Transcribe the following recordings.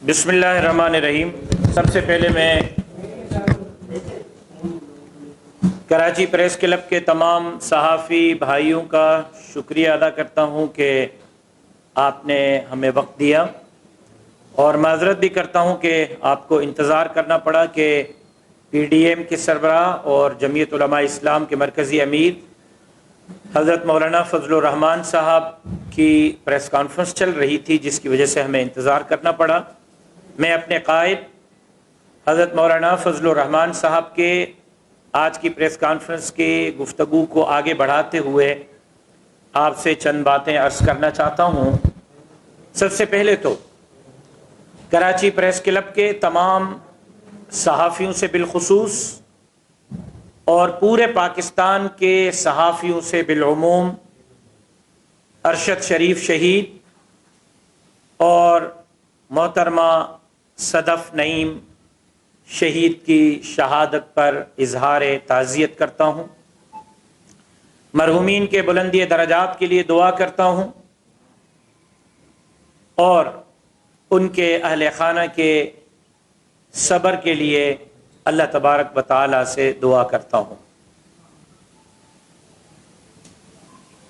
بسم اللہ الرحمن الرحیم۔ سب سے پہلے میں کراچی پریس کلب کے تمام صحافی بھائیوں کا شکریہ ادا کرتا ہوں کہ آپ نے ہمیں وقت دیا، اور معذرت بھی کرتا ہوں کہ آپ کو انتظار کرنا پڑا کہ پی ڈی ایم کے سربراہ اور جمعیت علماء اسلام کے مرکزی امیر حضرت مولانا فضل الرحمان صاحب کی پریس کانفرنس چل رہی تھی، جس کی وجہ سے ہمیں انتظار کرنا پڑا۔ میں اپنے قائد حضرت مولانا فضل الرحمان صاحب کے آج کی پریس کانفرنس کی گفتگو کو آگے بڑھاتے ہوئے آپ سے چند باتیں عرض کرنا چاہتا ہوں۔ سب سے پہلے تو کراچی پریس کلب کے تمام صحافیوں سے بالخصوص اور پورے پاکستان کے صحافیوں سے بالعموم ارشد شریف شہید اور محترمہ صدف نعیم شہید کی شہادت پر اظہار تعزیت کرتا ہوں۔ مرحومین کے بلندی درجات کے لیے دعا کرتا ہوں اور ان کے اہل خانہ کے صبر کے لیے اللہ تبارک و تعالی سے دعا کرتا ہوں۔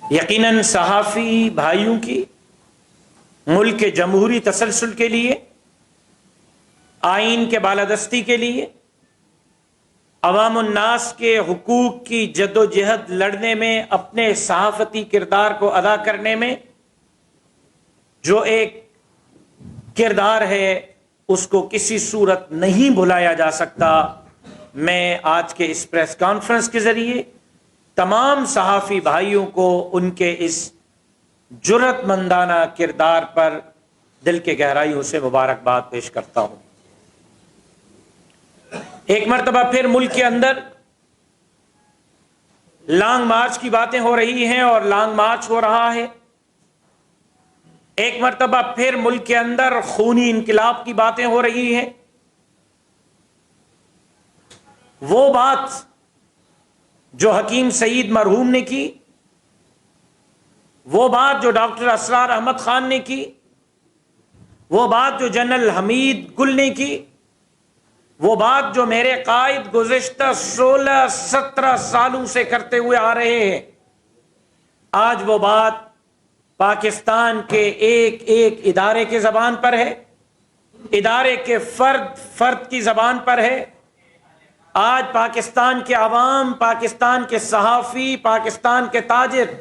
یقیناً صحافی بھائیوں کی ملک کے جمہوری تسلسل کے لیے، آئین کے بالادستی کے لیے، عوام الناس کے حقوق کی جد و جہد لڑنے میں، اپنے صحافتی کردار کو ادا کرنے میں جو ایک کردار ہے اس کو کسی صورت نہیں بھلایا جا سکتا۔ میں آج کے اس پریس کانفرنس کے ذریعے تمام صحافی بھائیوں کو ان کے اس جرأت مندانہ کردار پر دل کے گہرائیوں سے مبارکباد پیش کرتا ہوں۔ ایک مرتبہ پھر ملک کے اندر لانگ مارچ کی باتیں ہو رہی ہیں اور لانگ مارچ ہو رہا ہے۔ ایک مرتبہ پھر ملک کے اندر خونی انقلاب کی باتیں ہو رہی ہیں۔ وہ بات جو حکیم سعید مرحوم نے کی، وہ بات جو ڈاکٹر اسرار احمد خان نے کی، وہ بات جو جنرل حمید گل نے کی، وہ بات جو میرے قائد گزشتہ 16-17 سالوں سے کرتے ہوئے آ رہے ہیں، آج وہ بات پاکستان کے ایک ایک ادارے کے زبان پر ہے، ادارے کے فرد کی زبان پر ہے۔ آج پاکستان کے عوام، پاکستان کے صحافی، پاکستان کے تاجر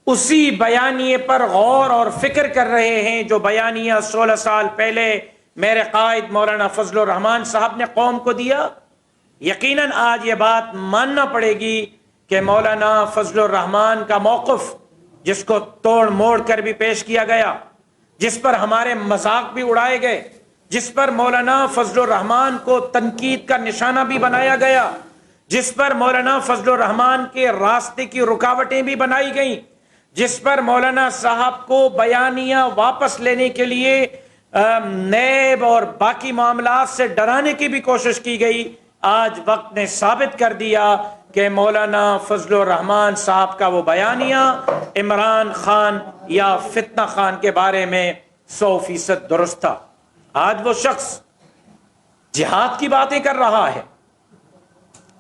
اسی بیانیے پر غور اور فکر کر رہے ہیں جو بیانیہ 16 سال پہلے میرے قائد مولانا فضل الرحمان صاحب نے قوم کو دیا۔ یقیناً آج یہ بات ماننا پڑے گی کہ مولانا فضل الرحمان کا موقف، جس کو توڑ موڑ کر بھی پیش کیا گیا، جس پر ہمارے مذاق بھی اڑائے گئے، جس پر مولانا فضل الرحمان کو تنقید کا نشانہ بھی بنایا گیا، جس پر مولانا فضل الرحمان کے راستے کی رکاوٹیں بھی بنائی گئیں، جس پر مولانا صاحب کو بیانیہ واپس لینے کے لیے نیب اور باقی معاملات سے ڈرانے کی بھی کوشش کی گئی، آج وقت نے ثابت کر دیا کہ مولانا فضل الرحمان صاحب کا وہ بیانیہ عمران خان یا فتنہ خان کے بارے میں 100% درست تھا۔ آج وہ شخص جہاد کی باتیں کر رہا ہے۔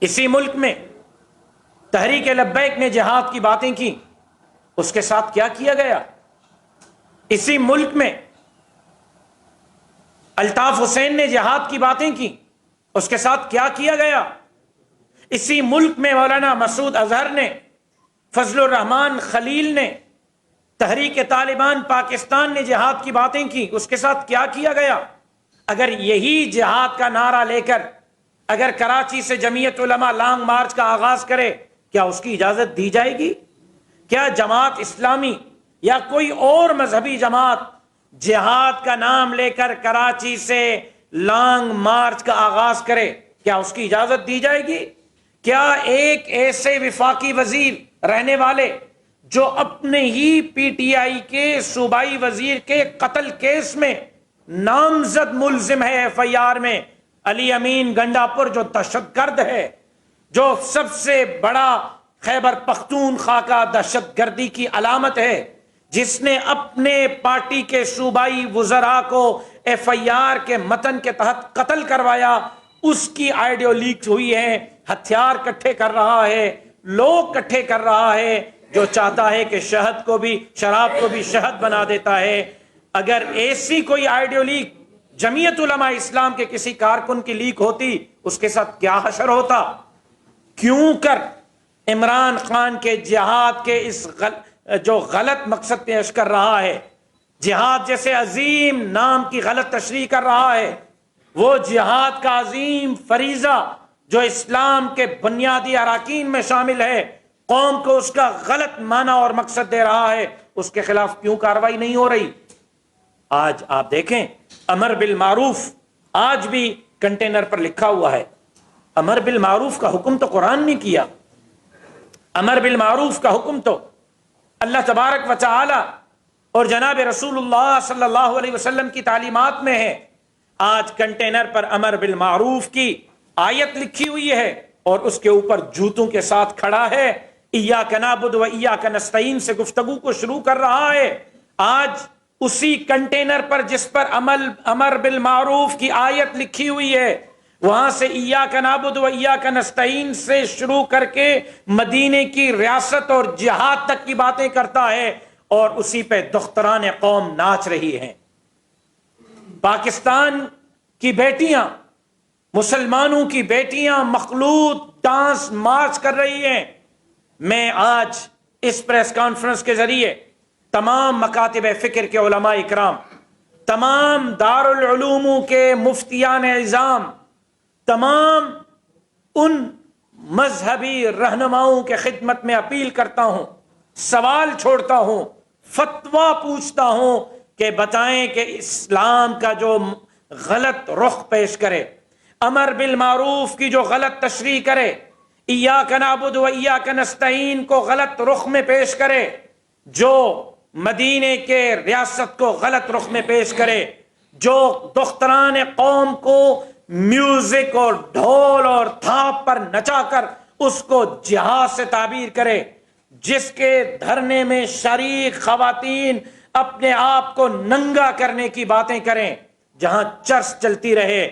اسی ملک میں تحریک لبیک نے جہاد کی باتیں کی، اس کے ساتھ کیا کیا گیا؟ اسی ملک میں الطاف حسین نے جہاد کی باتیں کی، اس کے ساتھ کیا کیا گیا؟ اسی ملک میں مولانا مسعود اظہر نے، فضل الرحمان خلیل نے، تحریک طالبان پاکستان نے جہاد کی باتیں کی، اس کے ساتھ کیا کیا گیا؟ اگر یہی جہاد کا نعرہ لے کر اگر کراچی سے جمعیت علماء لانگ مارچ کا آغاز کرے، کیا اس کی اجازت دی جائے گی؟ کیا جماعت اسلامی یا کوئی اور مذہبی جماعت جہاد کا نام لے کر کراچی سے لانگ مارچ کا آغاز کرے، کیا اس کی اجازت دی جائے گی؟ کیا ایک ایسے وفاقی وزیر رہنے والے جو اپنے ہی پی ٹی آئی کے صوبائی وزیر کے قتل کیس میں نامزد ملزم ہے ایف آئی آر میں، علی امین گنڈاپور جو دہشت گرد ہے، جو سب سے بڑا خیبر پختونخوا کا دہشت گردی کی علامت ہے، جس نے اپنے پارٹی کے صوبائی وزراء کو FIR کے متن کے تحت قتل کروایا، اس کی آئیڈیو لیک ہوئی ہے، ہتھیار کٹھے کر رہا ہے، لوگ کٹھے کر رہا ہے، جو چاہتا ہے کہ شہد کو بھی، شراب کو بھی شہد بنا دیتا ہے۔ اگر ایسی کوئی آئیڈیو لیک جمعیت علماء اسلام کے کسی کارکن کی لیک ہوتی، اس کے ساتھ کیا حشر ہوتا؟ کیوں کر عمران خان کے جہاد کے اس جو غلط مقصد پیش کر رہا ہے، جہاد جیسے عظیم نام کی غلط تشریح کر رہا ہے، وہ جہاد کا عظیم فریضہ جو اسلام کے بنیادی اراکین میں شامل ہے، قوم کو اس کا غلط معنی اور مقصد دے رہا ہے، اس کے خلاف کیوں کارروائی نہیں ہو رہی؟ آج آپ دیکھیں، امر بالمعروف آج بھی کنٹینر پر لکھا ہوا ہے۔ امر بالمعروف کا حکم تو قرآن نے کیا، امر بالمعروف کا حکم تو اللہ تبارک و تعالی اور جناب رسول اللہ صلی اللہ علیہ وسلم کی تعلیمات میں ہے۔ آج کنٹینر پر امر بالمعروف کی آیت لکھی ہوئی ہے اور اس کے اوپر جوتوں کے ساتھ کھڑا ہے، ایاک نعبد و ایاک نستعین سے گفتگو کو شروع کر رہا ہے۔ آج اسی کنٹینر پر جس پر امر بالمعروف کی آیت لکھی ہوئی ہے، وہاں سے ایاک نعبد و ایاک نستعین سے شروع کر کے مدینے کی ریاست اور جہاد تک کی باتیں کرتا ہے، اور اسی پہ دختران قوم ناچ رہی ہیں۔ پاکستان کی بیٹیاں، مسلمانوں کی بیٹیاں مخلوط ڈانس مارچ کر رہی ہیں۔ میں آج اس پریس کانفرنس کے ذریعے تمام مکاتب فکر کے علماء اکرام، تمام دارالعلوموں کے مفتیان اعظام، تمام ان مذہبی رہنماؤں کے خدمت میں اپیل کرتا ہوں، سوال چھوڑتا ہوں، فتویٰ پوچھتا ہوں کہ بتائیں کہ اسلام کا جو غلط رخ پیش کرے، امر بالمعروف کی جو غلط تشریح کرے، ایاک نعبد و ایاک نستعین کو غلط رخ میں پیش کرے، جو مدینے کے ریاست کو غلط رخ میں پیش کرے، جو دختران قوم کو میوزک اور ڈھول اور تھاپ پر نچا کر اس کو جہاد سے تعبیر کرے، جس کے دھرنے میں شریک خواتین اپنے آپ کو ننگا کرنے کی باتیں کریں، جہاں چرس چلتی رہے،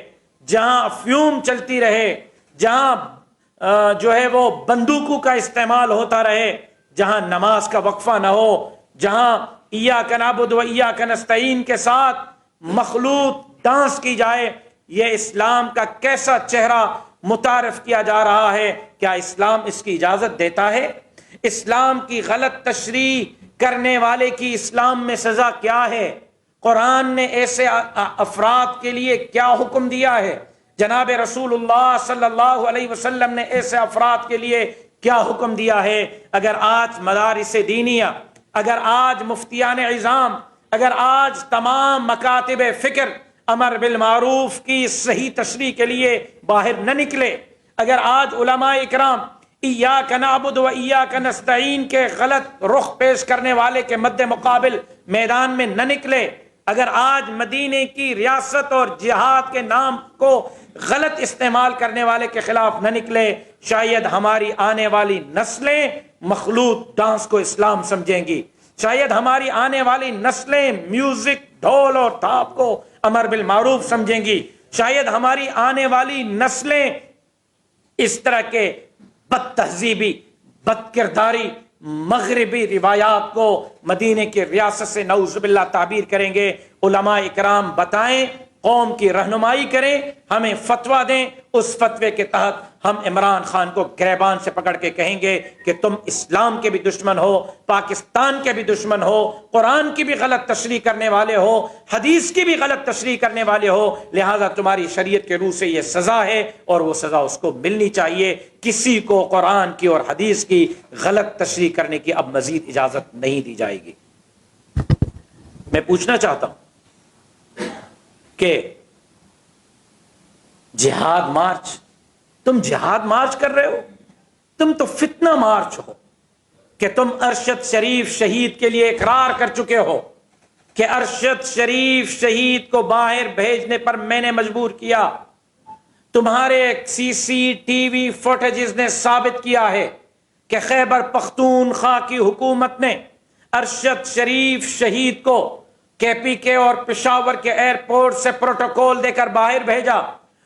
جہاں افیون چلتی رہے، جہاں جو ہے وہ بندوقوں کا استعمال ہوتا رہے، جہاں نماز کا وقفہ نہ ہو، جہاں ایاک نعبد و ایاک نستعین کے ساتھ مخلوط ڈانس کی جائے، یہ اسلام کا کیسا چہرہ متعارف کیا جا رہا ہے؟ کیا اسلام اس کی اجازت دیتا ہے؟ اسلام کی غلط تشریح کرنے والے کی اسلام میں سزا کیا ہے؟ قرآن نے ایسے افراد کے لیے کیا حکم دیا ہے؟ جناب رسول اللہ صلی اللہ علیہ وسلم نے ایسے افراد کے لیے کیا حکم دیا ہے؟ اگر آج مدارس دینیہ، اگر آج مفتیان اعظام، اگر آج تمام مکاتب فکر امر بالمعروف کی صحیح تشریح کے لیے باہر نہ نکلے، اگر آج علماء اکرام ایاک نعبد و ایاک نستعین کے غلط رخ پیش کرنے والے کے مد مقابل میدان میں نہ نکلے، اگر آج مدینے کی ریاست اور جہاد کے نام کو غلط استعمال کرنے والے کے خلاف نہ نکلے، شاید ہماری آنے والی نسلیں مخلوط ڈانس کو اسلام سمجھیں گی، شاید ہماری آنے والی نسلیں میوزک، ڈھول اور تھاپ کو امر بالمعروف سمجھیں گی، شاید ہماری آنے والی نسلیں اس طرح کے بد تہذیبی، بد کرداری، مغربی روایات کو مدینے کی ریاست سے نعوذ باللہ تعبیر کریں گے۔ علماء اکرام بتائیں، قوم کی رہنمائی کریں، ہمیں فتویٰ دیں، اس فتوے کے تحت ہم عمران خان کو گریبان سے پکڑ کے کہیں گے کہ تم اسلام کے بھی دشمن ہو، پاکستان کے بھی دشمن ہو، قرآن کی بھی غلط تشریح کرنے والے ہو، حدیث کی بھی غلط تشریح کرنے والے ہو، لہذا تمہاری شریعت کے روح سے یہ سزا ہے اور وہ سزا اس کو ملنی چاہیے۔ کسی کو قرآن کی اور حدیث کی غلط تشریح کرنے کی اب مزید اجازت نہیں دی جائے گی۔ میں پوچھنا چاہتا ہوں کہ جہاد مارچ، تم جہاد مارچ کر رہے ہو، تم تو فتنہ مارچ ہو، کہ تم ارشد شریف شہید کے لیے اقرار کر چکے ہو کہ ارشد شریف شہید کو باہر بھیجنے پر میں نے مجبور کیا۔ تمہارے CCTV فوٹیجز نے ثابت کیا ہے کہ خیبر پختونخوا کی حکومت نے ارشد شریف شہید کو KPK اور پشاور کے ایئرپورٹ سے پروٹوکول دے کر باہر بھیجا،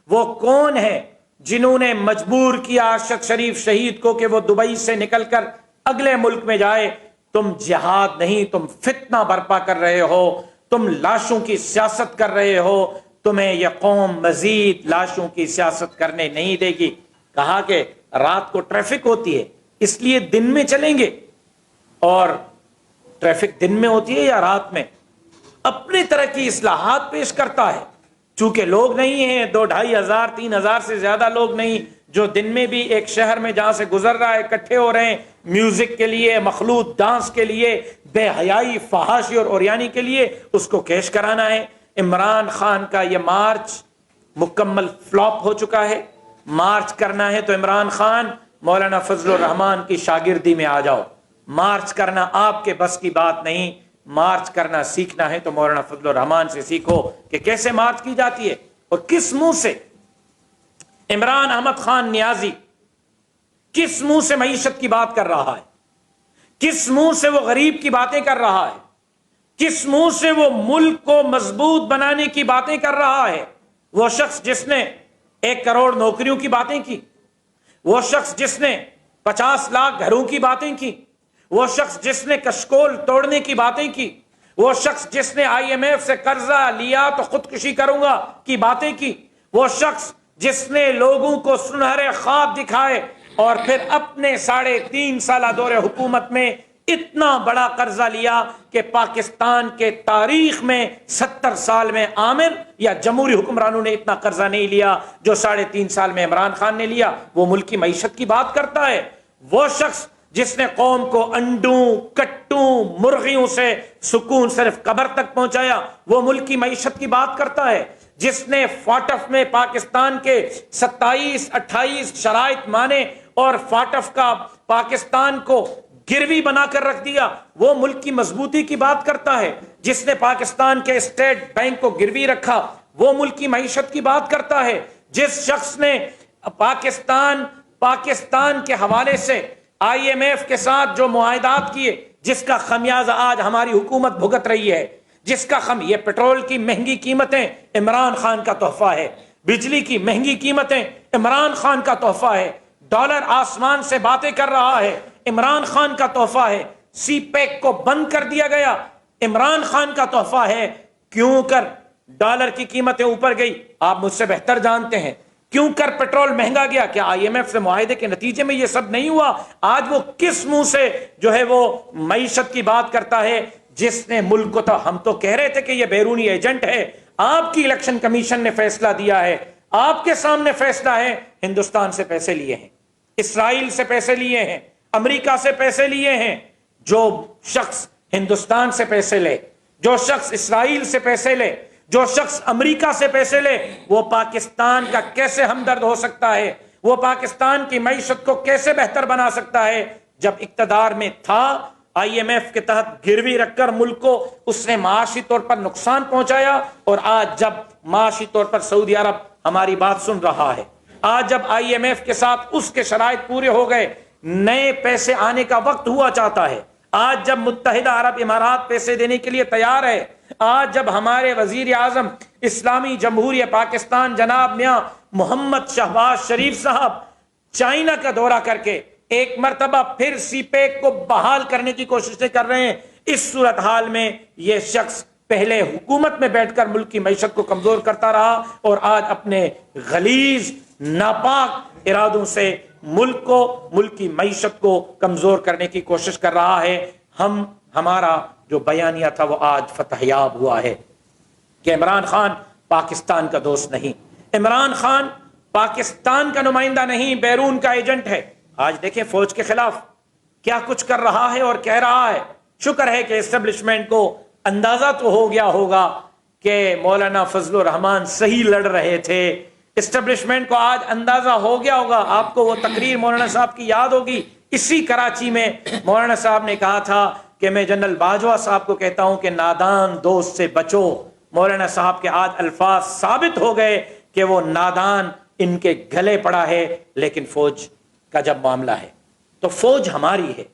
وہ کون ہے جنہوں نے مجبور کیا ارشد شریف شہید کو کہ وہ دبئی سے نکل کر اگلے ملک میں جائے؟ تم جہاد نہیں، تم فتنہ برپا کر رہے ہو، تم لاشوں کی سیاست کر رہے ہو، تمہیں یہ قوم مزید لاشوں کی سیاست کرنے نہیں دے گی۔ کہا کہ رات کو ٹریفک ہوتی ہے اس لیے دن میں چلیں گے، اور ٹریفک دن میں ہوتی ہے یا رات میں؟ اپنی طرح کی اصلاحات پیش کرتا ہے، چونکہ لوگ نہیں ہیں 2,500 3,000 سے زیادہ لوگ نہیں جو دن میں بھی ایک شہر میں جہاں سے گزر رہا ہے اکٹھے ہو رہے ہیں میوزک کے لیے، مخلوط ڈانس کے لیے، بے حیائی، فحاشی اور اوریانی کے لیے، اس کو کیش کرانا ہے۔ عمران خان کا یہ مارچ مکمل فلاپ ہو چکا ہے۔ مارچ کرنا ہے تو عمران خان مولانا فضل الرحمان کی شاگردی میں آ جاؤ۔ مارچ کرنا آپ کے بس کی بات نہیں، مارچ کرنا سیکھنا ہے تو مولانا فضل الرحمان سے سیکھو کہ کیسے مارچ کی جاتی ہے اور کس منہ سے عمران احمد خان نیازی کس منہ سے معیشت کی بات کر رہا ہے، کس منہ سے وہ غریب کی باتیں کر رہا ہے، کس منہ سے وہ ملک کو مضبوط بنانے کی باتیں کر رہا ہے۔ وہ شخص جس نے 1 کروڑ نوکریوں کی باتیں کی، وہ شخص جس نے 50 لاکھ گھروں کی باتیں کی، وہ شخص جس نے کشکول توڑنے کی باتیں کی، وہ شخص جس نے IMF سے قرضہ لیا تو خودکشی کروں گا کی باتیں کی، وہ شخص جس نے لوگوں کو سنہرے خواب دکھائے اور پھر اپنے 3.5 سالہ دور حکومت میں اتنا بڑا قرضہ لیا کہ پاکستان کے تاریخ میں 70 سال میں عامر یا جمہوری حکمرانوں نے اتنا قرضہ نہیں لیا جو 3.5 سال میں عمران خان نے لیا۔ وہ ملک کی معیشت کی بات کرتا ہے۔ وہ شخص جس نے قوم کو انڈوں، کٹوں، مرغیوں سے سکون صرف قبر تک پہنچایا، وہ ملک کی معیشت کی بات کرتا ہے۔ جس نے فاٹف میں پاکستان کے 27-28 شرائط مانے اور فاٹف کا پاکستان کو گروی بنا کر رکھ دیا، وہ ملک کی مضبوطی کی بات کرتا ہے۔ جس نے پاکستان کے اسٹیٹ بینک کو گروی رکھا، وہ ملک کی معیشت کی بات کرتا ہے۔ جس شخص نے پاکستان کے حوالے سے IMF کے ساتھ جو معاہدات کیے، جس کا خمیازہ آج ہماری حکومت بھگت رہی ہے، جس کا یہ پٹرول کی مہنگی قیمتیں عمران خان کا تحفہ ہے، بجلی کی مہنگی قیمتیں عمران خان کا تحفہ ہے، ڈالر آسمان سے باتیں کر رہا ہے، عمران خان کا تحفہ ہے، سی پیک کو بند کر دیا گیا، عمران خان کا تحفہ ہے۔ کیوں کر ڈالر کی قیمتیں اوپر گئی؟ آپ مجھ سے بہتر جانتے ہیں۔ کیوں کر پیٹرول مہنگا گیا؟ کیا IMF سے معاہدے کے نتیجے میں یہ سب نہیں ہوا؟ آج وہ کس منہ سے جو ہے وہ معیشت کی بات کرتا ہے جس نے ملک کو ہم تو کہہ رہے تھے کہ یہ بیرونی ایجنٹ ہے۔ آپ کی الیکشن کمیشن نے فیصلہ دیا ہے، آپ کے سامنے فیصلہ ہے، ہندوستان سے پیسے لیے ہیں، اسرائیل سے پیسے لیے ہیں، امریکہ سے پیسے لیے ہیں۔ جو شخص ہندوستان سے پیسے لے، جو شخص اسرائیل سے پیسے لے، جو شخص امریکہ سے پیسے لے، وہ پاکستان کا کیسے ہمدرد ہو سکتا ہے؟ وہ پاکستان کی معیشت کو کیسے بہتر بنا سکتا ہے؟ جب اقتدار میں تھا IMF کے تحت گروی رکھ کر ملک کو اس نے معاشی طور پر نقصان پہنچایا، اور آج جب معاشی طور پر سعودی عرب ہماری بات سن رہا ہے، آج جب IMF کے ساتھ اس کے شرائط پورے ہو گئے، نئے پیسے آنے کا وقت ہوا چاہتا ہے، آج جب متحدہ عرب امارات پیسے دینے کے لیے تیار ہے، آج جب ہمارے وزیر اعظم اسلامی جمہوریہ پاکستان جناب میاں محمد شہباز شریف صاحب چائنا کا دورہ کر کے ایک مرتبہ پھر سی پیک کو بحال کرنے کی کوششیں کر رہے ہیں، اس صورتحال میں یہ شخص پہلے حکومت میں بیٹھ کر ملک کی معیشت کو کمزور کرتا رہا اور آج اپنے غلیظ ناپاک ارادوں سے ملک کی معیشت کو کمزور کرنے کی کوشش کر رہا ہے۔ ہمارا جو بیانیہ تھا وہ آج فتح یاب ہوا ہے کہ عمران خان پاکستان کا دوست نہیں، عمران خان پاکستان کا نمائندہ نہیں، بیرون کا ایجنٹ ہے۔ آج دیکھیں فوج کے خلاف کیا کچھ کر رہا ہے اور کہہ رہا ہے۔ شکر ہے کہ اسٹیبلشمنٹ کو اندازہ تو ہو گیا ہوگا کہ مولانا فضل الرحمان صحیح لڑ رہے تھے، اسٹیبلشمنٹ کو آج اندازہ ہو گیا ہوگا۔ آپ کو وہ تقریر مولانا صاحب کی یاد ہوگی، اسی کراچی میں مولانا صاحب نے کہا تھا کہ میں جنرل باجوہ صاحب کو کہتا ہوں کہ نادان دوست سے بچو۔ مولانا صاحب کے آج الفاظ ثابت ہو گئے کہ وہ نادان ان کے گلے پڑا ہے، لیکن فوج کا جب معاملہ ہے تو فوج ہماری ہے،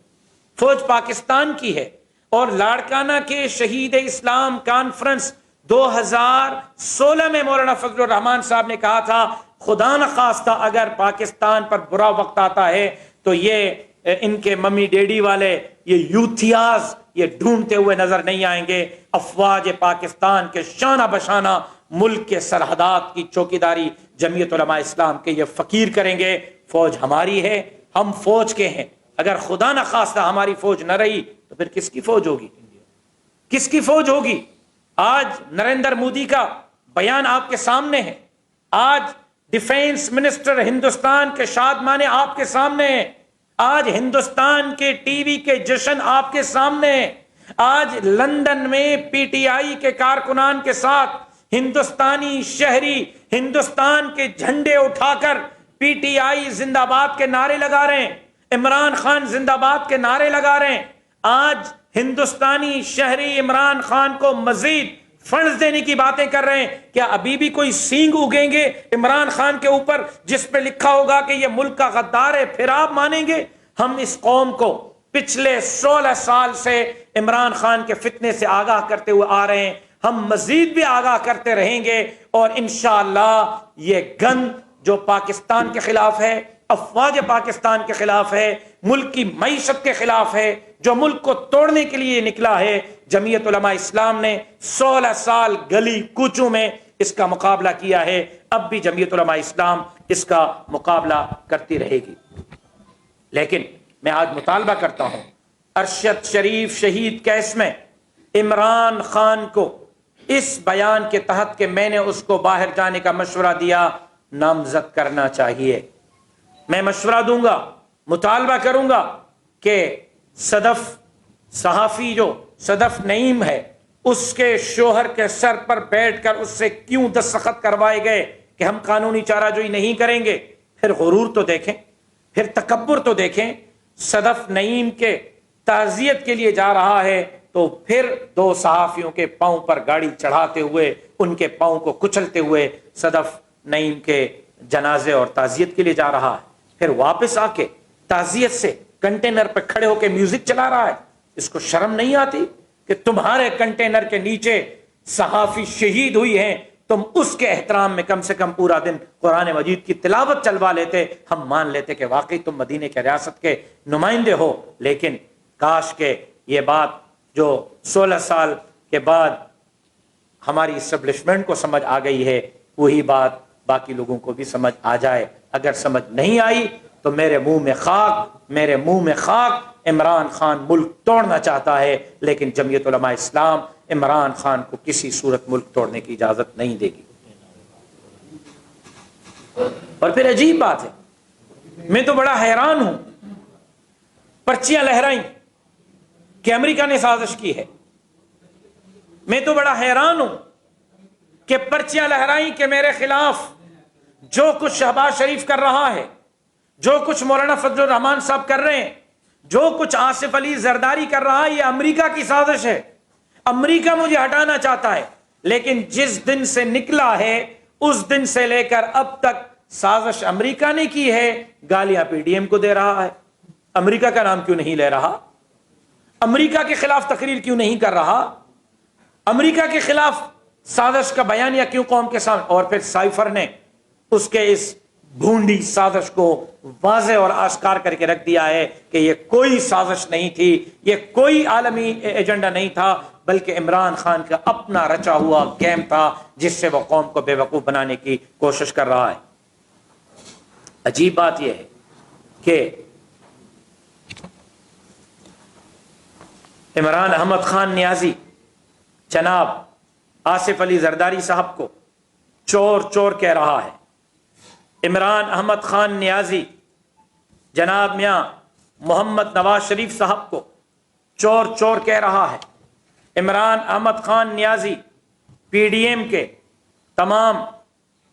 فوج پاکستان کی ہے، اور لاڑکانہ کے شہید اسلام کانفرنس 2016 میں مولانا فضل الرحمان صاحب نے کہا تھا خدا نخواستہ اگر پاکستان پر برا وقت آتا ہے تو یہ ان کے ممی ڈیڈی والے یہ یوتھیاز یہ ڈھونڈتے ہوئے نظر نہیں آئیں گے، افواج پاکستان کے شانہ بشانہ ملک کے سرحدات کی چوکیداری جمعیت علماء اسلام کے یہ فقیر کریں گے۔ فوج ہماری ہے، ہم فوج کے ہیں، اگر خدا نخواستہ ہماری فوج نہ رہی تو پھر کس کی فوج ہوگی؟ کس کی فوج ہوگی؟ آج نریندر مودی کا بیان آپ کے سامنے ہے، آج ڈیفینس منسٹر ہندوستان کے شادمانے آپ کے سامنے ہیں، آج ہندوستان کے ٹی وی کے جشن آپ کے سامنے ہیں، آج لندن میں پی ٹی آئی کے کارکنان کے ساتھ ہندوستانی شہری ہندوستان کے جھنڈے اٹھا کر پی ٹی آئی زندہ باد کے نعرے لگا رہے ہیں، عمران خان زندہ باد کے نعرے لگا رہے ہیں۔ آج ہندوستانی شہری عمران خان کو مزید فنڈز دینے کی باتیں کر رہے ہیں۔ کیا ابھی بھی کوئی سینگ اگیں گے عمران خان کے اوپر جس پہ لکھا ہوگا کہ یہ ملک کا غدار ہے؟ پھر آپ مانیں گے؟ ہم اس قوم کو پچھلے 16 سال سے عمران خان کے فتنے سے آگاہ کرتے ہوئے آ رہے ہیں، ہم مزید بھی آگاہ کرتے رہیں گے، اور انشاءاللہ یہ گند جو پاکستان کے خلاف ہے، افواج پاکستان کے خلاف ہے، ملک کی معیشت کے خلاف ہے، جو ملک کو توڑنے کے لیے نکلا ہے، جمعیت علماء اسلام نے 16 سال گلی کوچوں میں اس کا مقابلہ کیا ہے، اب بھی جمعیت علماء اسلام اس کا مقابلہ کرتی رہے گی۔ لیکن میں آج مطالبہ کرتا ہوں ارشد شریف شہید کیس میں عمران خان کو اس بیان کے تحت کہ میں نے اس کو باہر جانے کا مشورہ دیا نامزد کرنا چاہیے۔ میں مشورہ دوں گا، مطالبہ کروں گا کہ صدف صحافی جو صدف نعیم ہے اس کے شوہر کے سر پر بیٹھ کر اس سے کیوں دستخط کروائے گئے کہ ہم قانونی چارہ جوئی نہیں کریں گے؟ پھر غرور تو دیکھیں، پھر تکبر تو دیکھیں۔ صدف نعیم کے تعزیت کے لیے جا رہا ہے تو پھر 2 صحافیوں کے پاؤں پر گاڑی چڑھاتے ہوئے ان کے پاؤں کو کچلتے ہوئے صدف نعیم کے جنازے اور تعزیت کے لیے جا رہا ہے، پھر واپس آ کے تعزیت سے کنٹینر پہ کھڑے ہو کے میوزک چلا رہا ہے۔ اس کو شرم نہیں آتی کہ تمہارے کنٹینر کے نیچے صحافی شہید ہوئی ہیں، تم اس کے احترام میں کم سے کم پورا دن قرآن مجید کی تلاوت چلوا لیتے، ہم مان لیتے کہ واقعی تم مدینے کے ریاست کے نمائندے ہو۔ لیکن کاش کہ یہ بات جو 16 سال کے بعد ہماری اسٹیبلشمنٹ کو سمجھ آ گئی ہے وہی بات باقی لوگوں کو بھی سمجھ آ جائے۔ اگر سمجھ نہیں آئی تو میرے منہ میں خاک، عمران خان ملک توڑنا چاہتا ہے، لیکن جمعیت علماء اسلام عمران خان کو کسی صورت ملک توڑنے کی اجازت نہیں دے گی۔ اور پھر عجیب بات ہے، میں تو بڑا حیران ہوں، پرچیاں لہرائیں کہ امریکہ نے سازش کی ہے۔ میں تو بڑا حیران ہوں کہ پرچیاں لہرائیں کہ میرے خلاف جو کچھ شہباز شریف کر رہا ہے، جو کچھ مولانا فضل الرحمان صاحب کر رہے ہیں، جو کچھ آصف علی زرداری کر رہا ہے، یہ امریکہ کی سازش ہے، امریکہ مجھے ہٹانا چاہتا ہے۔ لیکن جس دن سے نکلا ہے اس دن سے لے کر اب تک سازش امریکہ نے کی ہے، گالیاں پی ڈی ایم کو دے رہا ہے۔ امریکہ کا نام کیوں نہیں لے رہا؟ امریکہ کے خلاف تقریر کیوں نہیں کر رہا؟ امریکہ کے خلاف سازش کا بیانیہ کیوں قوم کے سامنے؟ اور پھر سائفر نے اس کے اس بھونڈی سازش کو واضح اور آشکار کر کے رکھ دیا ہے کہ یہ کوئی سازش نہیں تھی، یہ کوئی عالمی ایجنڈا نہیں تھا، بلکہ عمران خان کا اپنا رچا ہوا گیم تھا جس سے وہ قوم کو بے وقوف بنانے کی کوشش کر رہا ہے۔ عجیب بات یہ ہے کہ عمران احمد خان نیازی جناب آصف علی زرداری صاحب کو چور چور کہہ رہا ہے، عمران احمد خان نیازی جناب میاں محمد نواز شریف صاحب کو چور چور کہہ رہا ہے، عمران احمد خان نیازی پی ڈی ایم کے تمام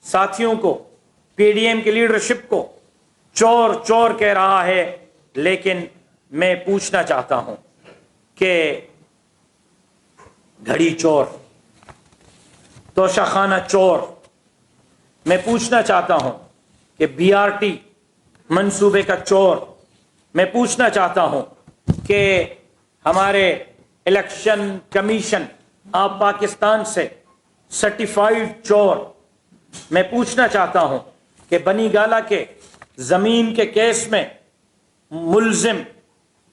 ساتھیوں کو، پی ڈی ایم کی لیڈرشپ کو چور چور کہہ رہا ہے۔ لیکن میں پوچھنا چاہتا ہوں کہ گھڑی چور، توشہ خانہ چور، میں پوچھنا چاہتا ہوں کہ بی آر ٹی منصوبے کا چور، میں پوچھنا چاہتا ہوں کہ ہمارے الیکشن کمیشن آف پاکستان سے سرٹیفائیڈ چور میں پوچھنا چاہتا ہوں کہ بنی گالہ کے زمین کے کیس میں ملزم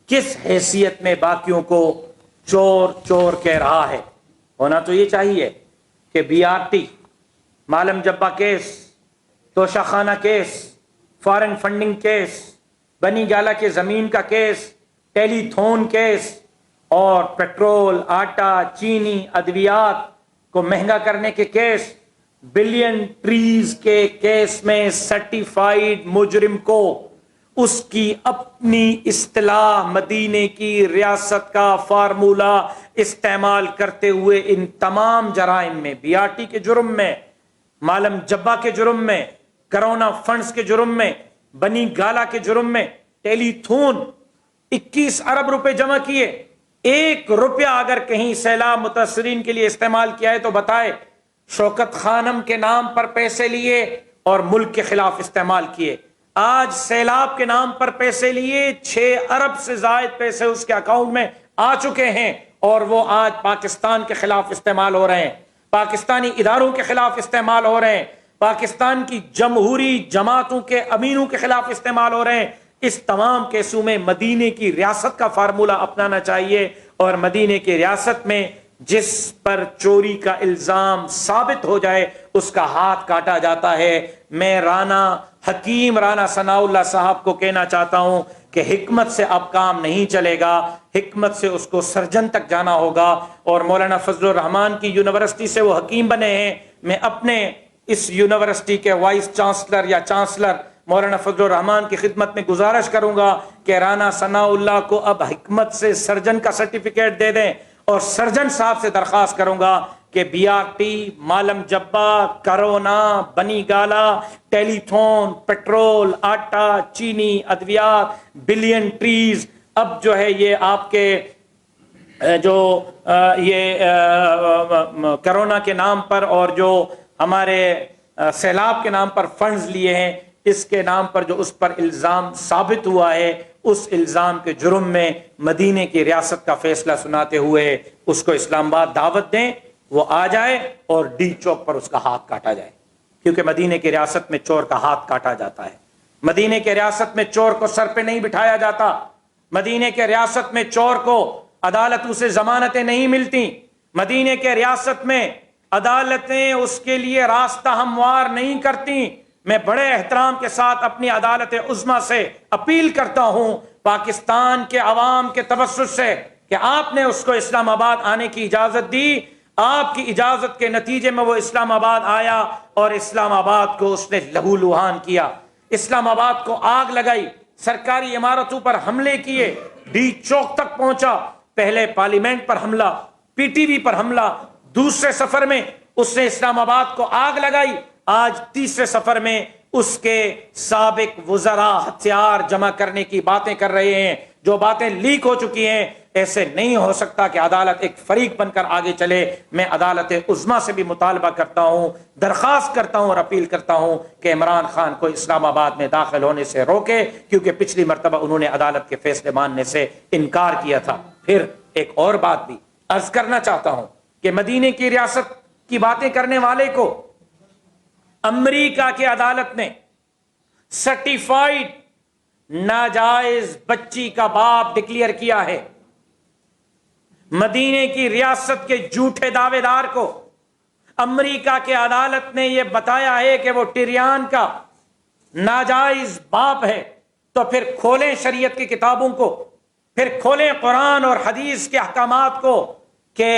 کس حیثیت میں باقیوں کو چور چور کہہ رہا ہے؟ ہونا تو یہ چاہیے کہ بی آر ٹی، معلم جبہ کیس، توشہ خانہ کیس، فارن فنڈنگ کیس، بنی گالہ کے زمین کا کیس، ٹیلی تھون کیس اور پیٹرول، آٹا، چینی، ادویات کو مہنگا کرنے کے کیس، بلین ٹریز کے کیس میں سرٹیفائیڈ مجرم کو اس کی اپنی اصطلاح مدینے کی ریاست کا فارمولہ استعمال کرتے ہوئے ان تمام جرائم میں، بی آر ٹی کے جرم میں، معلم جبہ کے جرم میں، کرونا فنڈز کے جرم میں، بنی گالہ کے جرم میں، ٹیلی تھون 21 ارب روپے جمع کیے، 1 روپیہ اگر کہیں سیلاب متاثرین کے لیے استعمال کیا ہے تو بتائے۔ شوکت خانم کے نام پر پیسے لیے اور ملک کے خلاف استعمال کیے، آج سیلاب کے نام پر پیسے لیے، 6 ارب سے زائد پیسے اس کے اکاؤنٹ میں آ چکے ہیں اور وہ آج پاکستان کے خلاف استعمال ہو رہے ہیں، پاکستانی اداروں کے خلاف استعمال ہو رہے ہیں، پاکستان کی جمہوری جماعتوں کے امینوں کے خلاف استعمال ہو رہے ہیں۔ اس تمام کیسوں میں مدینے کی ریاست کا فارمولہ اپنانا چاہیے، اور مدینے کی ریاست میں جس پر چوری کا الزام ثابت ہو جائے اس کا ہاتھ کاٹا جاتا ہے۔ میں رانا حکیم رانا ثناء اللہ صاحب کو کہنا چاہتا ہوں کہ حکمت سے اب کام نہیں چلے گا، حکمت سے اس کو سرجن تک جانا ہوگا، اور مولانا فضل الرحمان کی یونیورسٹی سے وہ حکیم بنے ہیں۔ میں اپنے اس یونیورسٹی کے وائس چانسلر یا چانسلر مولانا فضل الرحمان کی خدمت میں گزارش کروں گا کہ رانا ثناء اللہ کو اب حکمت سے سرجن کا سرٹیفکیٹ دے دیں، اور سرجن صاحب سے درخواست کروں گا کہ بی آر ٹی، معلم جبہ، کرونا، بنی گالہ، ٹیلی تھون، پیٹرول، آٹا، چینی، ادویات، بلین ٹریز، اب جو ہے یہ آپ کے جو یہ کرونا کے نام پر اور جو ہمارے سیلاب کے نام پر فنڈز لیے ہیں، اس کے نام پر جو اس پر الزام ثابت ہوا ہے، اس الزام کے جرم میں مدینے کی ریاست کا فیصلہ سناتے ہوئے اس کو اسلام آباد دعوت دیں، وہ آ جائے اور ڈی چوک پر اس کا ہاتھ کاٹا جائے، کیونکہ مدینے کی ریاست میں چور کا ہاتھ کاٹا جاتا ہے۔ مدینے کے ریاست میں چور کو سر پہ نہیں بٹھایا جاتا، مدینے کے ریاست میں چور کو عدالتوں سے ضمانتیں نہیں ملتی، مدینے کے ریاست میں عدالتیں اس کے لیے راستہ ہموار نہیں کرتی۔ میں بڑے احترام کے ساتھ اپنی عدالت عظمیٰ سے اپیل کرتا ہوں، پاکستان کے عوام کے توسط سے، کہ آپ نے اس کو اسلام آباد آنے کی اجازت دی، آپ کی اجازت کے نتیجے میں وہ اسلام آباد آیا اور اسلام آباد کو اس نے لہو لہان کیا، اسلام آباد کو آگ لگائی، سرکاری عمارتوں پر حملے کیے، ڈی چوک تک پہنچا، پہلے پارلیمنٹ پر حملہ، پی ٹی وی پر حملہ، دوسرے سفر میں اس نے اسلام آباد کو آگ لگائی، آج تیسرے سفر میں اس کے سابق وزراء ہتھیار جمع کرنے کی باتیں کر رہے ہیں، جو باتیں لیک ہو چکی ہیں۔ ایسے نہیں ہو سکتا کہ عدالت ایک فریق بن کر آگے چلے۔ میں عدالت عظمیٰ سے بھی مطالبہ کرتا ہوں، درخواست کرتا ہوں اور اپیل کرتا ہوں کہ عمران خان کو اسلام آباد میں داخل ہونے سے روکے، کیونکہ پچھلی مرتبہ انہوں نے عدالت کے فیصلے ماننے سے انکار کیا تھا۔ پھر ایک اور بات بھی عرض کرنا چاہتا ہوں کہ مدینے کی ریاست کی باتیں کرنے والے کو امریکہ کی عدالت نے سرٹیفائیڈ ناجائز بچی کا باپ ڈکلیئر کیا ہے۔ مدینے کی ریاست کے جھوٹے دعوے دار کو امریکہ کے عدالت نے یہ بتایا ہے کہ وہ ٹریان کا ناجائز باپ ہے، تو پھر کھولیں شریعت کی کتابوں کو، پھر کھولیں قرآن اور حدیث کے احکامات کو کہ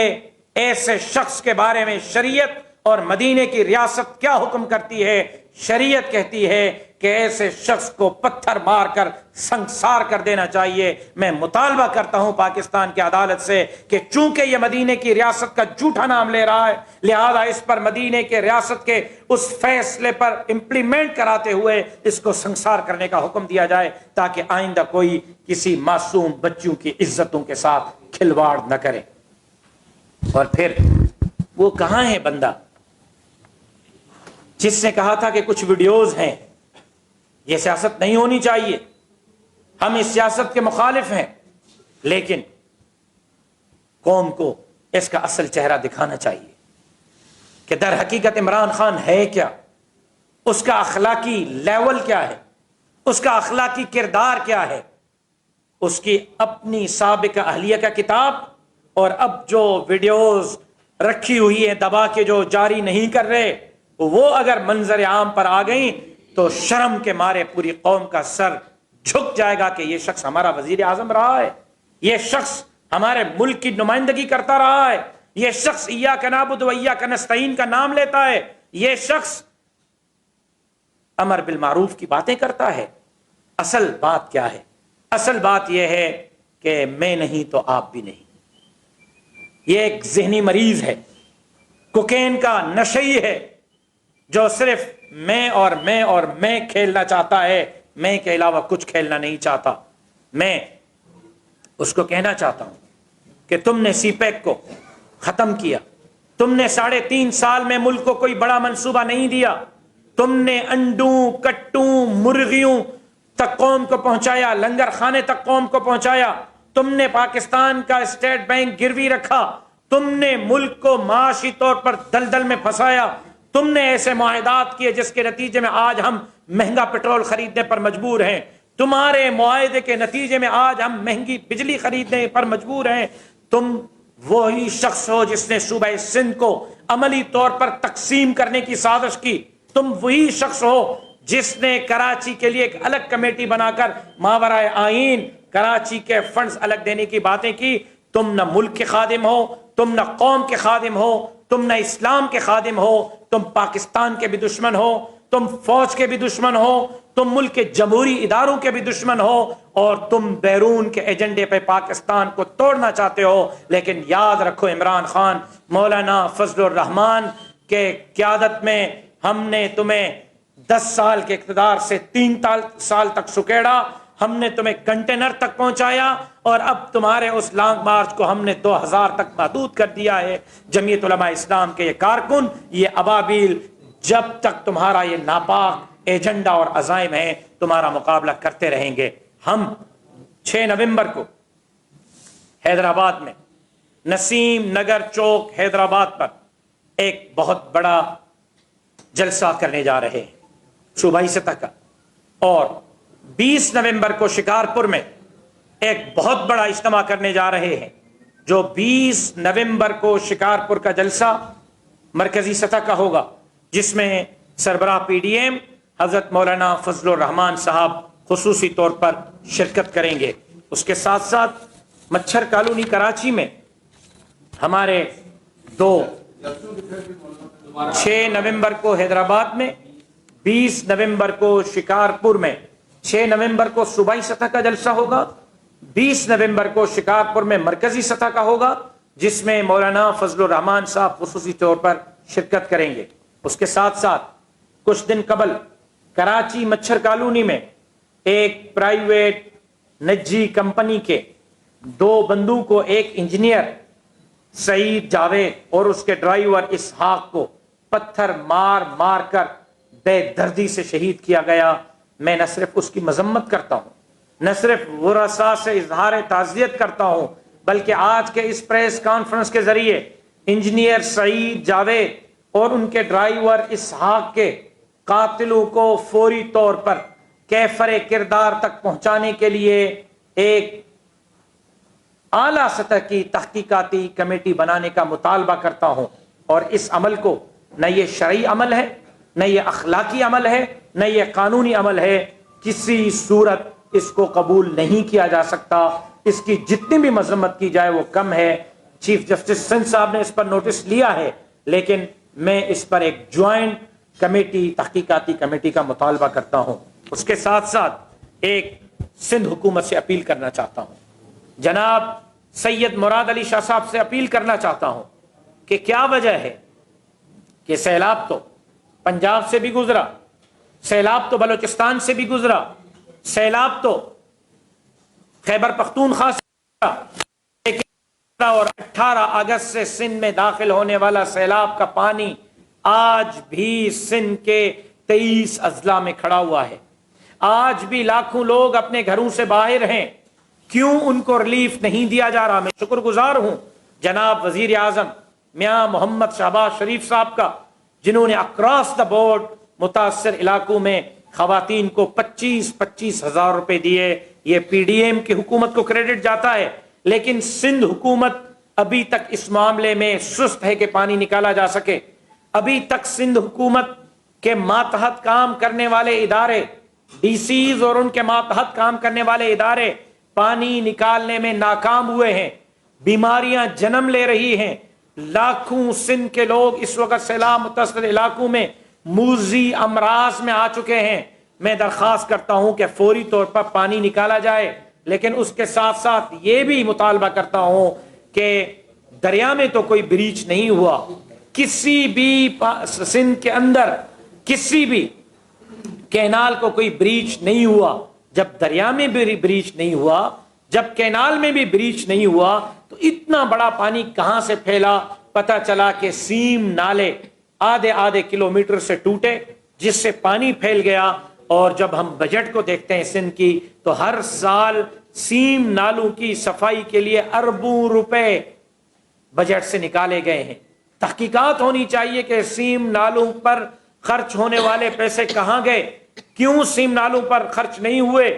ایسے شخص کے بارے میں شریعت اور مدینے کی ریاست کیا حکم کرتی ہے۔ شریعت کہتی ہے کہ ایسے شخص کو پتھر مار کر سنسار کر دینا چاہیے۔ میں مطالبہ کرتا ہوں پاکستان کی عدالت سے کہ چونکہ یہ مدینے کی ریاست کا جھوٹا نام لے رہا ہے، لہذا اس پر مدینے کے ریاست کے اس فیصلے پر امپلیمنٹ کراتے ہوئے اس کو سنسار کرنے کا حکم دیا جائے، تاکہ آئندہ کوئی کسی معصوم بچوں کی عزتوں کے ساتھ کھلواڑ نہ کرے۔ اور پھر وہ کہاں ہے بندہ جس نے کہا تھا کہ کچھ ویڈیوز ہیں، یہ سیاست نہیں ہونی چاہیے، ہم اس سیاست کے مخالف ہیں، لیکن قوم کو اس کا اصل چہرہ دکھانا چاہیے کہ در حقیقت عمران خان ہے کیا، اس کا اخلاقی لیول کیا ہے، اس کا اخلاقی کردار کیا ہے. اس کی اپنی سابقہ اہلیہ کا کتاب اور اب جو ویڈیوز رکھی ہوئی ہے دبا کے جو جاری نہیں کر رہے، وہ اگر منظر عام پر آ گئیں تو شرم کے مارے پوری قوم کا سر جھک جائے گا کہ یہ شخص ہمارا وزیر اعظم رہا ہے، یہ شخص ہمارے ملک کی نمائندگی کرتا رہا ہے، یہ شخص ایاک نعبد و ایاک نستعین کا نام لیتا ہے، یہ شخص امر بالمعروف کی باتیں کرتا ہے. اصل بات کیا ہے؟ اصل بات یہ ہے کہ میں نہیں تو آپ بھی نہیں. یہ ایک ذہنی مریض ہے، کوکین کا نشئی ہے، جو صرف میں اور میں اور میں کھیلنا چاہتا ہے، میں کے علاوہ کچھ کھیلنا نہیں چاہتا. میں اس کو کہنا چاہتا ہوں کہ تم نے سی پیک کو ختم کیا، تم نے 3.5 سال میں ملک کو کوئی بڑا منصوبہ نہیں دیا، تم نے انڈوں کٹوں مرغیوں تک قوم کو پہنچایا، لنگر خانے تک قوم کو پہنچایا، تم نے پاکستان کا اسٹیٹ بینک گروی رکھا، تم نے ملک کو معاشی طور پر دلدل میں پھنسایا، تم نے ایسے معاہدات کیے جس کے نتیجے میں آج ہم مہنگا پٹرول خریدنے پر مجبور ہیں، تمہارے معاہدے کے نتیجے میں آج ہم مہنگی بجلی خریدنے پر مجبور ہیں. تم وہی شخص ہو جس نے صوبہ سندھ کو عملی طور پر تقسیم کرنے کی سازش کی، تم وہی شخص ہو جس نے کراچی کے لیے ایک الگ کمیٹی بنا کر ماورائے آئین کراچی کے فنڈز الگ دینے کی باتیں کی. تم نہ ملک کے خادم ہو، تم نہ قوم کے خادم ہو، تم نہ اسلام کے خادم ہو، تم پاکستان کے بھی دشمن ہو، تم فوج کے بھی دشمن ہو، تم ملک کے جمہوری اداروں کے بھی دشمن ہو، اور تم بیرون کے ایجنڈے پہ پاکستان کو توڑنا چاہتے ہو. لیکن یاد رکھو عمران خان، مولانا فضل الرحمان کے قیادت میں ہم نے تمہیں 10 سال کے اقتدار سے 3 سال تک سکیڑا، ہم نے تمہیں کنٹینر تک پہنچایا، اور اب تمہارے اس لانگ مارچ کو ہم نے 2000 تک محدود کر دیا ہے. جمعیت علماء اسلام کے یہ کارکن، یہ ابابیل، جب تک تمہارا یہ ناپاک ایجنڈا اور عزائم ہے تمہارا مقابلہ کرتے رہیں گے. ہم 6 نومبر کو حیدرآباد میں نسیم نگر چوک حیدرآباد پر ایک بہت بڑا جلسہ کرنے جا رہے ہیں صوبائی سطح کا، اور 20 نومبر کو شکارپور میں ایک بہت بڑا اجتماع کرنے جا رہے ہیں. جو 20 نومبر کو شکارپور کا جلسہ مرکزی سطح کا ہوگا، جس میں سربراہ پی ڈی ایم حضرت مولانا فضل الرحمان صاحب خصوصی طور پر شرکت کریں گے. اس کے ساتھ ساتھ مچھر کالونی کراچی میں ہمارے 6 نومبر کو حیدرآباد میں، 20 نومبر کو شکارپور میں، 6 نومبر کو صوبائی سطح کا جلسہ ہوگا، 20 نومبر کو شکارپور میں مرکزی سطح کا ہوگا، جس میں مولانا فضل الرحمان صاحب خصوصی طور پر شرکت کریں گے. اس کے ساتھ ساتھ کچھ دن قبل کراچی مچھر کالونی میں ایک پرائیویٹ نجی کمپنی کے 2 بندوں کو، ایک انجینئر سعید جاوید اور اس کے ڈرائیور اسحاق کو پتھر مار مار کر بے دردی سے شہید کیا گیا. میں نہ صرف اس کی مذمت کرتا ہوں، نہ صرف ورثاء سے اظہار تعزیت کرتا ہوں، بلکہ آج کے اس پریس کانفرنس کے ذریعے انجینئر سعید جاوید اور ان کے ڈرائیور اسحاق کے قاتلوں کو فوری طور پر کیفر کردار تک پہنچانے کے لیے ایک اعلیٰ سطح کی تحقیقاتی کمیٹی بنانے کا مطالبہ کرتا ہوں. اور اس عمل کو نہ یہ شرعی عمل ہے، نہ یہ اخلاقی عمل ہے، نہ یہ قانونی عمل ہے، کسی صورت اس کو قبول نہیں کیا جا سکتا. اس کی جتنی بھی مذمت کی جائے وہ کم ہے. چیف جسٹس سندھ صاحب نے اس پر نوٹس لیا ہے، لیکن میں اس پر ایک جوائنٹ کمیٹی، تحقیقاتی کمیٹی کا مطالبہ کرتا ہوں. اس کے ساتھ ساتھ ایک سندھ حکومت سے اپیل کرنا چاہتا ہوں، جناب سید مراد علی شاہ صاحب سے اپیل کرنا چاہتا ہوں کہ کیا وجہ ہے کہ سیلاب تو پنجاب سے بھی گزرا، سیلاب تو بلوچستان سے بھی گزرا، سیلاب تو خیبر پختونخوا سے گزرا، لیکن اور 18 اگست سے سندھ میں داخل ہونے والا سیلاب کا پانی آج بھی سندھ کے 23 اضلاع میں کھڑا ہوا ہے. آج بھی لاکھوں لوگ اپنے گھروں سے باہر ہیں. کیوں ان کو ریلیف نہیں دیا جا رہا؟ میں شکر گزار ہوں جناب وزیر اعظم میاں محمد شہباز شریف صاحب کا، جنہوں نے اکراس دا بورڈ متاثر علاقوں میں خواتین کو 25,25 ہزار روپے دیے. یہ پی ڈی ایم کی حکومت کو کریڈٹ جاتا ہے، لیکن سندھ حکومت ابھی تک اس معاملے میں سست ہے کہ پانی نکالا جا سکے. ابھی تک سندھ حکومت کے ماتحت کام کرنے والے ادارے، ڈی سیز اور ان کے ماتحت کام کرنے والے ادارے پانی نکالنے میں ناکام ہوئے ہیں. بیماریاں جنم لے رہی ہیں. لاکھوں سندھ کے لوگ اس وقت سیلاب متاثر علاقوں میں موذی امراض میں آ چکے ہیں. میں درخواست کرتا ہوں کہ فوری طور پر پانی نکالا جائے، لیکن اس کے ساتھ ساتھ یہ بھی مطالبہ کرتا ہوں کہ دریا میں تو کوئی بریچ نہیں ہوا، کسی بھی سندھ کے اندر کسی بھی کینال کو کوئی بریچ نہیں ہوا. جب دریا میں بھی بریچ نہیں ہوا، جب کینال میں بھی بریچ نہیں ہوا، تو اتنا بڑا پانی کہاں سے پھیلا؟ پتہ چلا کہ سیم نالے آدھے کلومیٹر سے ٹوٹے، جس سے پانی پھیل گیا. اور جب ہم بجٹ کو دیکھتے ہیں سندھ کی، تو ہر سال سیم نالوں کی صفائی کے لیے اربوں روپے بجٹ سے نکالے گئے ہیں. تحقیقات ہونی چاہیے کہ سیم نالوں پر خرچ ہونے والے پیسے کہاں گئے، کیوں سیم نالوں پر خرچ نہیں ہوئے،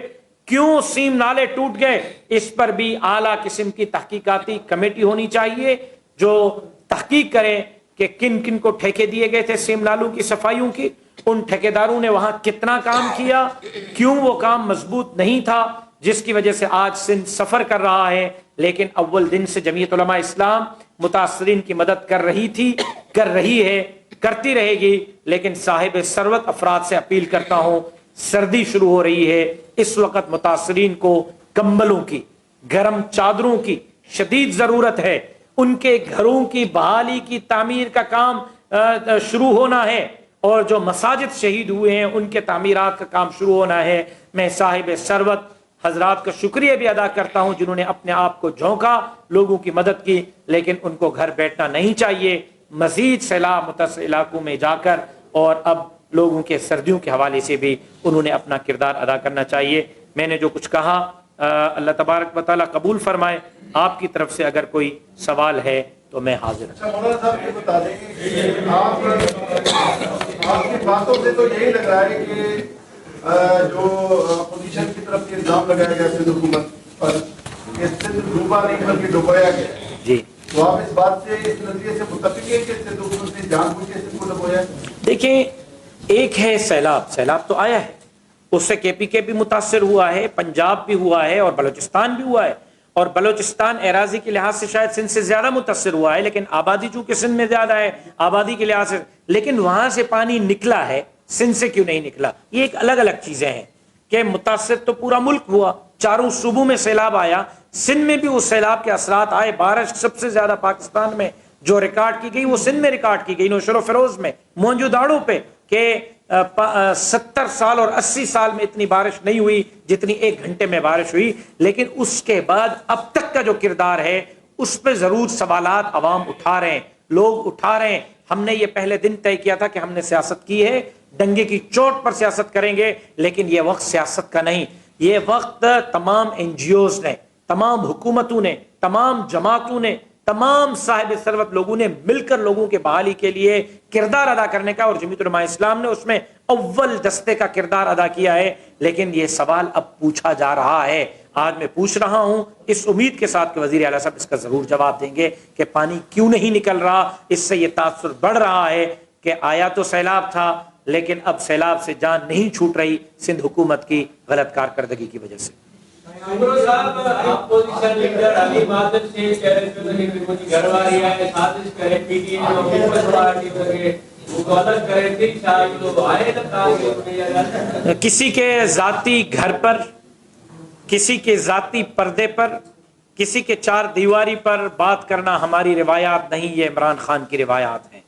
کیوں سیم نالے ٹوٹ گئے. اس پر بھی اعلیٰ قسم کی تحقیقاتی کمیٹی ہونی چاہیے جو تحقیق کرے کہ کن کن کو ٹھیکے دیے گئے تھے سیم نالوں کی صفائیوں کی، ان ٹھیکیداروں نے وہاں کتنا کام کیا، کیوں وہ کام مضبوط نہیں تھا، جس کی وجہ سے آج سندھ سفر کر رہا ہے. لیکن اول دن سے جمعیت علماء اسلام متاثرین کی مدد کر رہی تھی، کر رہی ہے، کرتی رہے گی. لیکن صاحب ثروت افراد سے اپیل کرتا ہوں، سردی شروع ہو رہی ہے، اس وقت متاثرین کو کمبلوں کی، گرم چادروں کی شدید ضرورت ہے. ان کے گھروں کی بحالی کی تعمیر کا کام شروع ہونا ہے، اور جو مساجد شہید ہوئے ہیں ان کے تعمیرات کا کام شروع ہونا ہے. میں صاحب ثروت حضرات کا شکریہ بھی ادا کرتا ہوں جنہوں نے اپنے آپ کو جھونکا، لوگوں کی مدد کی، لیکن ان کو گھر بیٹھنا نہیں چاہیے. مزید سیلاب متاثر علاقوں میں جا کر اور اب لوگوں کے سردیوں کے حوالے سے بھی انہوں نے اپنا کردار ادا کرنا چاہیے. میں نے جو کچھ کہا اللہ تبارک و تعالیٰ قبول فرمائے. آپ کی طرف سے اگر کوئی سوال ہے تو میں حاضر ہوں. مولانا صاحب یہ بتا دیں کہ آپ کی باتوں سے تو یہی لگ رہا ہے کہ جو اپوزیشن کی طرف سے الزام لگایا گیا سندھ حکومت پر کہ سندھ ڈوبا نہیں بلکہ ڈبویا گیا، جی تو آپ اس بات سے، اس نظریے سے متفق ہیں کہ سندھ حکومت نے جان بوجھ کے سندھ کو ڈبویا؟ دیکھیں، ایک ہے سیلاب تو آیا ہے، اس سے کے پی کے بھی متاثر ہوا ہے، پنجاب بھی ہوا ہے اور بلوچستان بھی ہوا ہے. اور بلوچستان اراضی کے لحاظ سے شاید سندھ سے زیادہ متاثر ہوا ہے، لیکن آبادی چونکہ سندھ میں زیادہ ہے آبادی کے لحاظ سے، لیکن وہاں سے پانی نکلا ہے، سندھ سے کیوں نہیں نکلا؟ یہ ایک الگ الگ چیزیں ہیں کہ متاثر تو پورا ملک ہوا، چاروں صوبوں میں سیلاب آیا، سندھ میں بھی اس سیلاب کے اثرات آئے. بارش سب سے زیادہ پاکستان میں جو ریکارڈ کی گئی وہ سندھ میں ریکارڈ کی گئی، نوشہر و فیروز میں، موہنجو داڑو پہ، کہ 70 سال اور 80 سال میں اتنی بارش نہیں ہوئی جتنی ایک گھنٹے میں بارش ہوئی. لیکن اس کے بعد اب تک کا جو کردار ہے اس پہ ضرور سوالات عوام اٹھا رہے ہیں، لوگ اٹھا رہے ہیں. ہم نے یہ پہلے دن طے کیا تھا کہ ہم نے سیاست کی ہے، ڈنگے کی چوٹ پر سیاست کریں گے، لیکن یہ وقت سیاست کا نہیں. یہ وقت تمام این جی اوز نے، تمام حکومتوں نے، تمام جماعتوں نے، تمام صاحب ثروت لوگوں نے مل کر لوگوں کے بحالی کے لیے کردار ادا کرنے کا، اور جمعیت علماء اسلام نے اس میں اول دستے کا کردار ادا کیا ہے. لیکن یہ سوال اب پوچھا جا رہا ہے، آج میں پوچھ رہا ہوں اس امید کے ساتھ کہ وزیر اعلیٰ صاحب اس کا ضرور جواب دیں گے کہ پانی کیوں نہیں نکل رہا. اس سے یہ تاثر بڑھ رہا ہے کہ آیا تو سیلاب تھا، لیکن اب سیلاب سے جان نہیں چھوٹ رہی سندھ حکومت کی غلط کارکردگی کی وجہ سے. صاحب اپوزیشن لیڈر علی مادن سے کہہ رہے تھے کہ کچھ گھر والی ہے سازش کرے پی ٹی ایم اور پیپلز پارٹی کے وہ الگ کرے تھے شاید تو آئے تھا کسی کے ذاتی گھر پر، کسی کے ذاتی پردے پر، کسی کے چار دیواری پر بات کرنا ہماری روایات نہیں، یہ عمران خان کی روایات ہیں.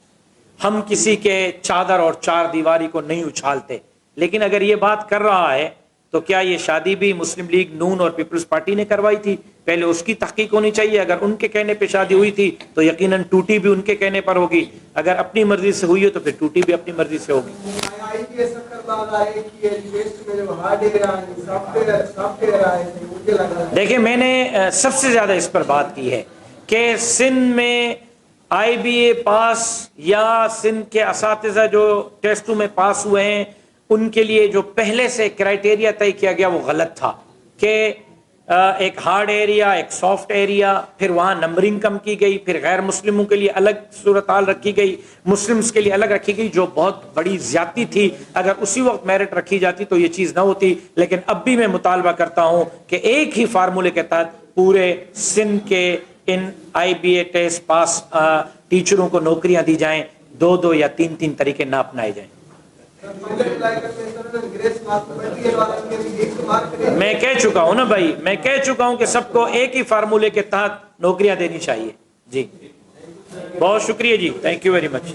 ہم کسی کے چادر اور چار دیواری کو نہیں اچھالتے. لیکن اگر یہ بات کر رہا ہے تو کیا یہ شادی بھی مسلم لیگ نون اور پیپلز پارٹی نے کروائی تھی؟ پہلے اس کی تحقیق ہونی چاہیے. اگر ان کے کہنے پہ شادی ہوئی تھی تو یقیناً ٹوٹی بھی ان کے کہنے پر ہوگی. اگر اپنی مرضی سے ہوئی ہے تو پھر ٹوٹی بھی اپنی مرضی سے ہوگی. دیکھیں، میں نے سب سے زیادہ اس پر بات کی ہے کہ سندھ میں آئی بی اے پاس یا سندھ کے اساتذہ جو ٹیسٹوں میں پاس ہوئے ہیں ان کے لیے جو پہلے سے کرائٹیریا طے کیا گیا وہ غلط تھا کہ ایک ہارڈ ایریا، ایک سافٹ ایریا، پھر وہاں نمبرنگ کم کی گئی، پھر غیر مسلموں کے لیے الگ صورتحال رکھی گئی، مسلمز کے لیے الگ رکھی گئی، جو بہت بڑی زیادتی تھی۔ اگر اسی وقت میرٹ رکھی جاتی تو یہ چیز نہ ہوتی۔ لیکن اب بھی میں مطالبہ کرتا ہوں کہ ایک ہی فارمولے کے تحت پورے سندھ کے ان آئی بی اے ٹیسٹ پاس ٹیچروں کو نوکریاں دی جائیں، 2 یا 3 طریقے نہ اپنائے جائیں۔ میں کہہ چکا ہوں نا بھائی، میں کہہ چکا ہوں کہ سب کو ایک ہی فارمولے کے تحت نوکریاں دینی چاہیے۔ جی بہت شکریہ جی، تھینک یو ویری مچ۔